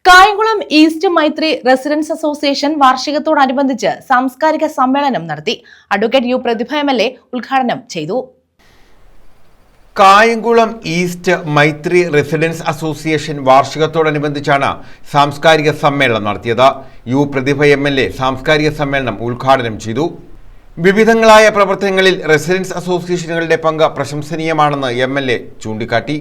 Kayamkulam east മൈത്രി residence association വാർഷികത്തോടനുബന്ധിച്ച് സാംസ്കാരിക സമ്മേളനം നടത്തി. അഡ്വക്കേറ്റ് യു പ്രതിഭ MLA ഉദ്ഘാടനം ചെയ്തു. കായംകുളം ഈസ്റ്റ് മൈത്രി റെസിഡൻസ് അസോസിയേഷൻ വാർഷികത്തോടനുബന്ധിച്ചാണ് സാംസ്കാരിക സമ്മേളനം നടത്തിയത്. യു പ്രതിഭ MLA സാംസ്കാരിക സമ്മേളനം ഉദ്ഘാടനം ചെയ്തു. വിവിധങ്ങളായ പ്രവർത്തനങ്ങളിൽ റെസിഡൻസ് അസോസിയേഷനുകളുടെ പങ്ക് പ്രശംസനീയമാണെന്ന് MLA ചൂണ്ടിക്കാട്ടി.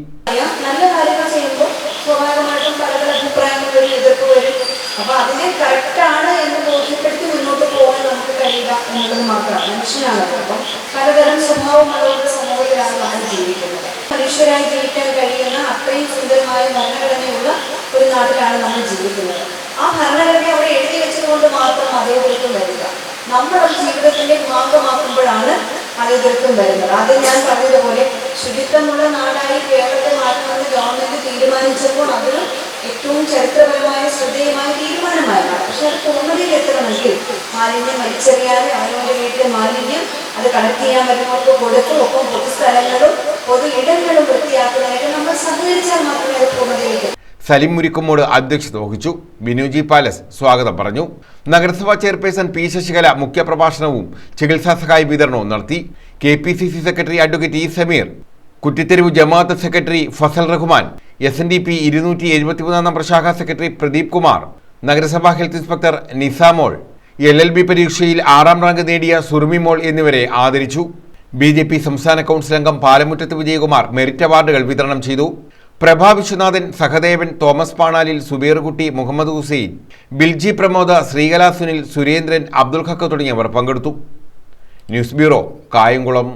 അപ്പോൾ അതിനെ കറക്റ്റാണ് എന്ന് ബോധ്യപ്പെടുത്തി മുന്നോട്ട് പോകാൻ നമുക്ക് കഴിയുക എന്നുള്ളത് മാത്രമാണ് മനുഷ്യനാണത്. അപ്പം പലതരം സ്വഭാവമുള്ളവരുടെ സമൂഹത്തിലാണ് നമ്മൾ ജീവിക്കുന്നത്. മനുഷ്യരായി ജീവിക്കാൻ കഴിയുന്ന അത്രയും സുന്ദരമായ ഭരണഘടനയുള്ള ഒരു നാട്ടിലാണ് നമ്മൾ ജീവിക്കുന്നത്. ആ ഭരണഘടന അവിടെ എഴുതി വെച്ചതുകൊണ്ട് മാത്രം അതേപോലത്തും വരിക. നമ്മൾ അത് ജീവിതത്തിന്റെ ഭാഗമാക്കുമ്പോഴാണ് അതേപോലത്തും വരുന്നത്. ആദ്യം ഞാൻ പറഞ്ഞതുപോലെ ശുചിത്വമുള്ള നാടായി കേരളത്തെ മാറ്റണമെന്ന് ഗവൺമെന്റ് തീരുമാനിച്ചപ്പോൾ അതിന് ഏറ്റവും ചരിത്രപരമായ ശ്രദ്ധേയമായ തീരുമാനമായിരുന്നു. പക്ഷെ അത് പൂർണ്ണതയിൽ എത്തണമെങ്കിൽ മാലിന്യം വലിച്ചെറിയാതെ അവനവൻ്റെ വീട്ടിലെ മാലിന്യം അത് കളക്ട് ചെയ്യാൻ വരുന്നവർക്ക് കൊടുക്കും. ഒപ്പം പൊതുസ്ഥലങ്ങളും പൊതു ഇടങ്ങളും വൃത്തിയാക്കുന്നതിനൊക്കെ നമ്മൾ സഹകരിച്ചാൽ മാത്രമേ അത് പൂർണ്ണതയിലേക്ക്. സലിം മുരിക്കുമോട് അധ്യക്ഷത വഹിച്ചു. ബിനുജി പാലസ് സ്വാഗതം പറഞ്ഞു. നഗരസഭാ ചെയർപേഴ്സൺ പി ശശികല മുഖ്യപ്രഭാഷണവും ചികിത്സാ സഹായ വിതരണവും നടത്തി. KPCC secretary advocate E Sameer, Kuttitheruvu Jamaat secretary Fazal Rahman, SNDP 273 number ശാഖാ സെക്രട്ടറി പ്രദീപ് കുമാർ, നഗരസഭാ ഹെൽത്ത് ഇൻസ്പെക്ടർ നിസാമോൾ, LLB പരീക്ഷയിൽ 6ാം റാങ്ക് നേടിയ സുറുമിമോൾ എന്നിവരെ ആദരിച്ചു. BJP സംസ്ഥാന കൗൺസിൽ അംഗം പാലമുറ്റത്ത് വിജയകുമാർ മെറിറ്റ് അവാർഡുകൾ വിതരണം ചെയ്തു. പ്രഭാ വിശ്വനാഥൻ, സഹദേവൻ, തോമസ് പാണാലിൽ, സുബീർകുട്ടി, മുഹമ്മദ് ഹുസൈൻ, ബിൽജി പ്രമോദ്, ശ്രീകല സുനിൽ, സുരേന്ദ്രൻ, അബ്ദുൽ ഹക്ക് തുടങ്ങിയവർ പങ്കെടുത്തു. News bureau, Kayamkulam.